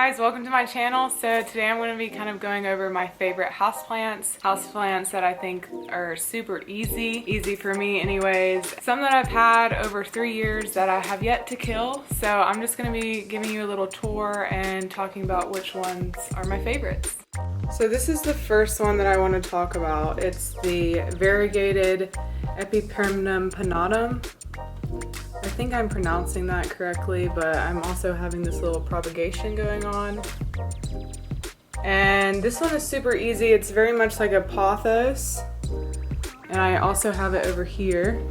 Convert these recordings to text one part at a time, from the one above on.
guys, welcome to my channel. So today I'm going to be kind of going over my favorite houseplants that I think are super easy for me anyways. Some that I've had over 3 years that I have yet to kill. So I'm just going to be giving you a little tour and talking about which ones are my favorites. So this is the first one that I want to talk about. It's the variegated epipremnum pinnatum. I think I'm pronouncing that correctly, but I'm also having this little propagation going on. And this one is super easy. It's very much like a pothos. And I also have it over here.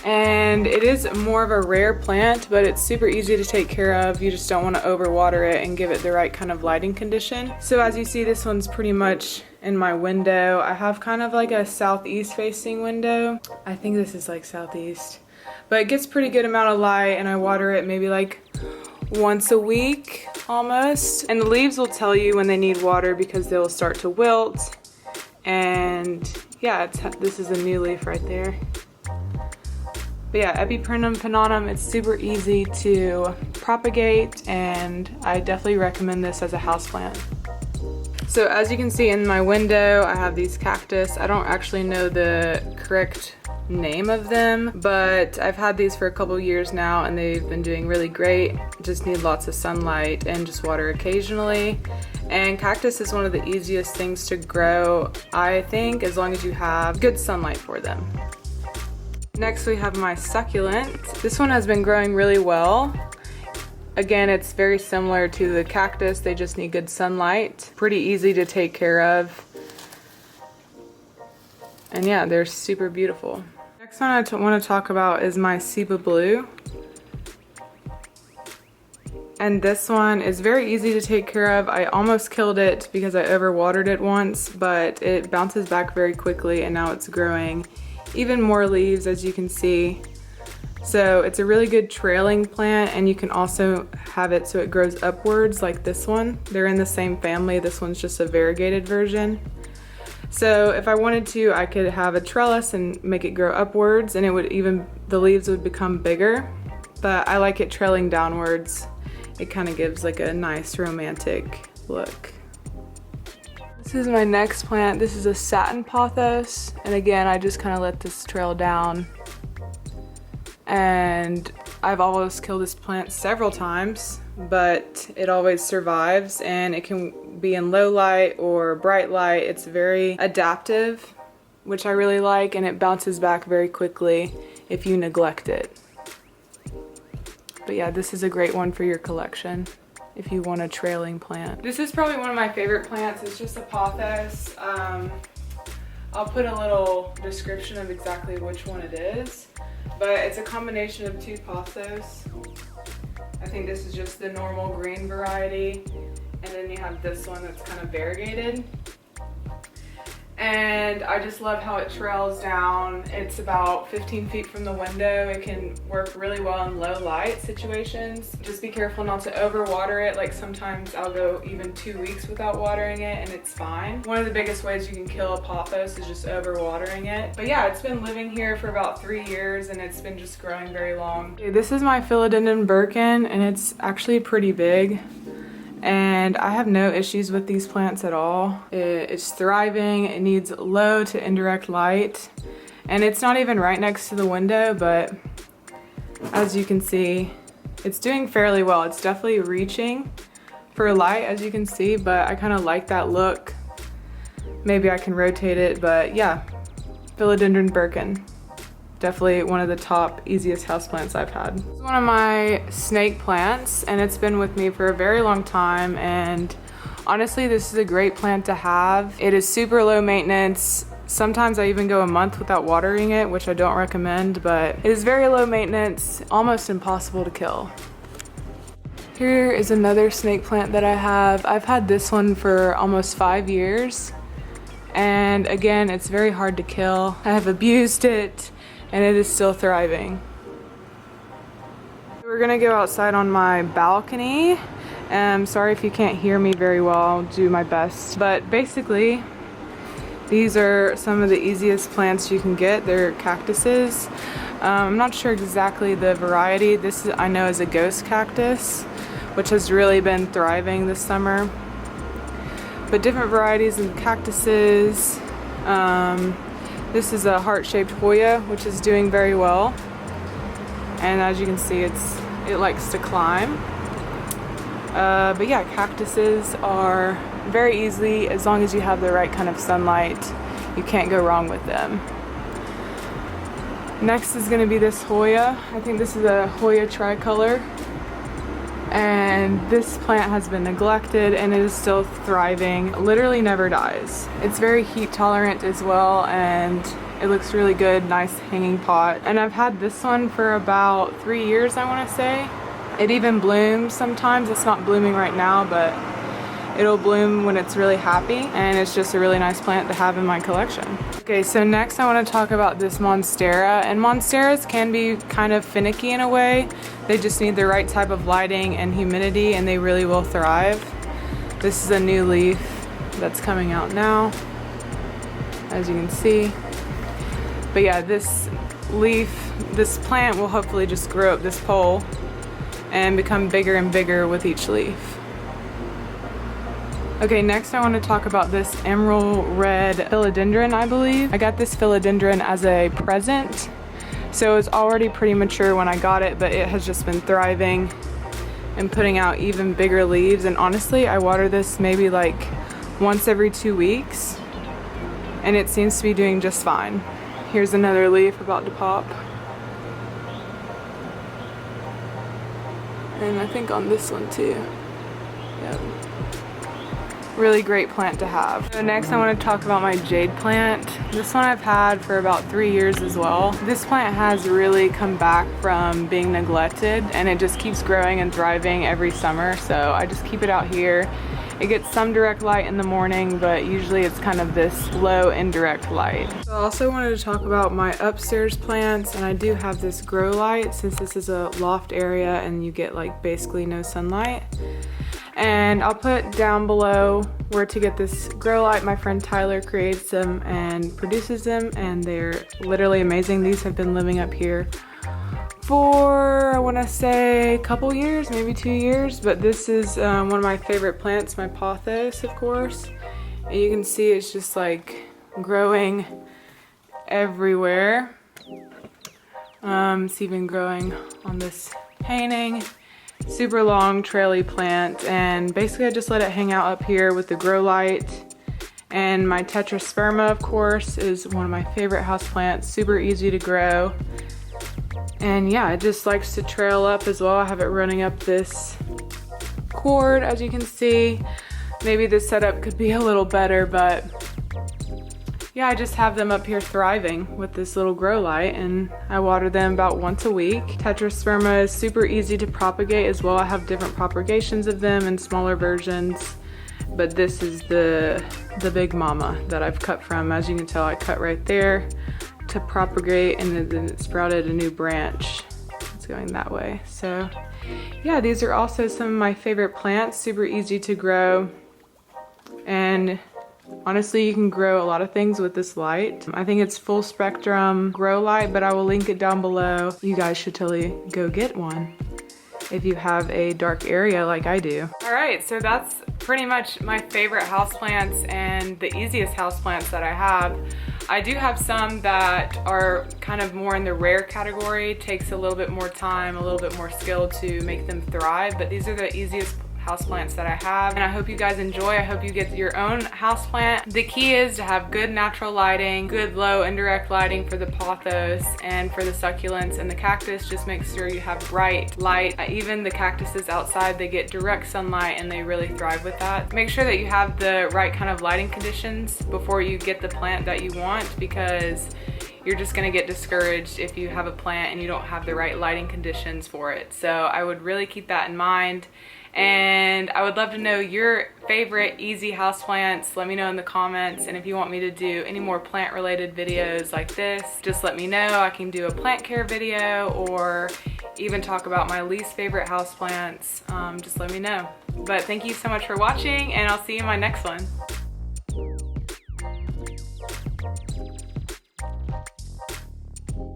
And it is more of a rare plant, but it's super easy to take care of. You just don't want to overwater it and give it the right kind of lighting condition. So as you see, this one's pretty much in my window. I have kind of like a southeast facing window. I think this is like southeast, but it gets pretty good amount of light, and I water it maybe like once a week almost. And the leaves will tell you when they need water because they'll start to wilt. And yeah, this is a new leaf right there. But yeah, epipremnum pinnatum, it's super easy to propagate, and I definitely recommend this as a houseplant. So as you can see in my window, I have these cactus. I don't actually know the correct name of them, but I've had these for a couple years now and they've been doing really great. Just need lots of sunlight and just water occasionally. And cactus is one of the easiest things to grow, I think, as long as you have good sunlight for them. Next we have my succulent. This one has been growing really well. Again, it's very similar to the cactus, they just need good sunlight. Pretty easy to take care of. And yeah, they're super beautiful. Next one I want to talk about is my Cebu blue. And this one is very easy to take care of. I almost killed it because I overwatered it once, but it bounces back very quickly and now it's growing even more leaves, as you can see. So it's a really good trailing plant, and you can also have it so it grows upwards like this one. They're in the same family. This one's just a variegated version. So if I wanted to, I could have a trellis and make it grow upwards, and the leaves would become bigger. But I like it trailing downwards. It kind of gives like a nice romantic look. This is my next plant. This is a Satin Pothos, and again, I just kind of let this trail down. And I've almost killed this plant several times, but it always survives, and it can be in low light or bright light. It's very adaptive, which I really like, and it bounces back very quickly if you neglect it. But yeah, this is a great one for your collection if you want a trailing plant. This is probably one of my favorite plants. It's just a pothos. I'll put a little description of exactly which one it is, but it's a combination of two pothos. I think this is just the normal green variety, and then you have this one that's kind of variegated. And I just love how it trails down. It's about 15 feet from the window. It can work really well in low light situations. Just be careful not to overwater it. Like sometimes I'll go even 2 weeks without watering it and it's fine. One of the biggest ways you can kill a pothos is just overwatering it. But yeah, it's been living here for about 3 years and it's been just growing very long. Okay, this is my Philodendron Birkin, and it's actually pretty big. And I have no issues with these plants at all. It's thriving, it needs low to indirect light, and it's not even right next to the window, but as you can see, it's doing fairly well. It's definitely reaching for light, as you can see, but I kind of like that look. Maybe I can rotate it, but yeah, Philodendron Birkin. Definitely one of the top easiest houseplants I've had. This is one of my snake plants, and it's been with me for a very long time, and honestly this is a great plant to have. It is super low maintenance. Sometimes I even go a month without watering it, which I don't recommend, but it is very low maintenance, almost impossible to kill. Here is another snake plant that I have. I've had this one for almost 5 years, and again, it's very hard to kill. I have abused it, and it is still thriving. We're gonna go outside on my balcony. Sorry if you can't hear me very well, I'll do my best. But basically, These are some of the easiest plants you can get. They're cactuses. I'm not sure exactly the variety. This I know is a ghost cactus, which has really been thriving this summer. But different varieties of cactuses. This is a heart-shaped Hoya, which is doing very well. And as you can see, it likes to climb. But yeah, cactuses are very easy as long as you have the right kind of sunlight. You can't go wrong with them. Next is going to be this Hoya. I think this is a Hoya tricolor. And this plant has been neglected and it is still thriving. Literally never dies. It's very heat tolerant as well, and it looks really good. Nice hanging pot. And I've had this one for about 3 years, I want to say. It even blooms sometimes. It's not blooming right now, but it'll bloom when it's really happy, and it's just a really nice plant to have in my collection. Okay, so next I want to talk about this Monstera, and Monsteras can be kind of finicky in a way. They just need the right type of lighting and humidity, and they really will thrive. This is a new leaf that's coming out now, as you can see. But yeah, this plant will hopefully just grow up this pole and become bigger and bigger with each leaf. Okay, next I want to talk about this emerald red philodendron, I believe. I got this philodendron as a present, so it's already pretty mature when I got it, but it has just been thriving and putting out even bigger leaves. And honestly, I water this maybe like once every 2 weeks, and it seems to be doing just fine. Here's another leaf about to pop. And I think on this one too. Yep. Really great plant to have. So next I want to talk about my jade plant. This one I've had for about 3 years as well. This plant has really come back from being neglected, and it just keeps growing and thriving every summer, so I just keep it out here. It gets some direct light in the morning, but usually it's kind of this low indirect light. So I also wanted to talk about my upstairs plants, and I do have this grow light since this is a loft area and you get like basically no sunlight. And I'll put down below where to get this grow light. My friend Tyler creates them and produces them, and they're literally amazing. These have been living up here for, I want to say, a couple years, maybe 2 years. But this is one of my favorite plants, my pothos, of course. And you can see it's just like growing everywhere. It's even growing on this painting. Super long traily plant, and basically I just let it hang out up here with the grow light. And my tetrasperma, of course, is one of my favorite houseplants. Super easy to grow, and yeah, it just likes to trail up as well. I have it running up this cord, as you can see. Maybe this setup could be a little better, but yeah, I just have them up here thriving with this little grow light, and I water them about once a week. Tetrasperma is super easy to propagate as well. I have different propagations of them and smaller versions, but this is the big mama that I've cut from. As you can tell, I cut right there to propagate, and then it sprouted a new branch. It's going that way. So yeah, these are also some of my favorite plants. Super easy to grow, and honestly, you can grow a lot of things with this light. I think it's full spectrum grow light, but I will link it down below. You guys should totally go get one if you have a dark area like I do. All right, so that's pretty much my favorite houseplants and the easiest houseplants that I have. I do have some that are kind of more in the rare category. Takes a little bit more time, a little bit more skill to make them thrive, but these are the easiest houseplants that I have, and I hope you guys enjoy. I hope you get your own houseplant. The key is to have good natural lighting, good low indirect lighting for the pothos, and for the succulents and the cactus, just make sure you have bright light. Even the cactuses outside, they get direct sunlight and they really thrive with that. Make sure that you have the right kind of lighting conditions before you get the plant that you want, because you're just gonna get discouraged if you have a plant and you don't have the right lighting conditions for it. So I would really keep that in mind. And I would love to know your favorite easy houseplants. Let me know in the comments, and if you want me to do any more plant related videos like this, just let me know. I can do a plant care video or even talk about my least favorite houseplants. Just let me know. But thank you so much for watching, and I'll see you in my next one.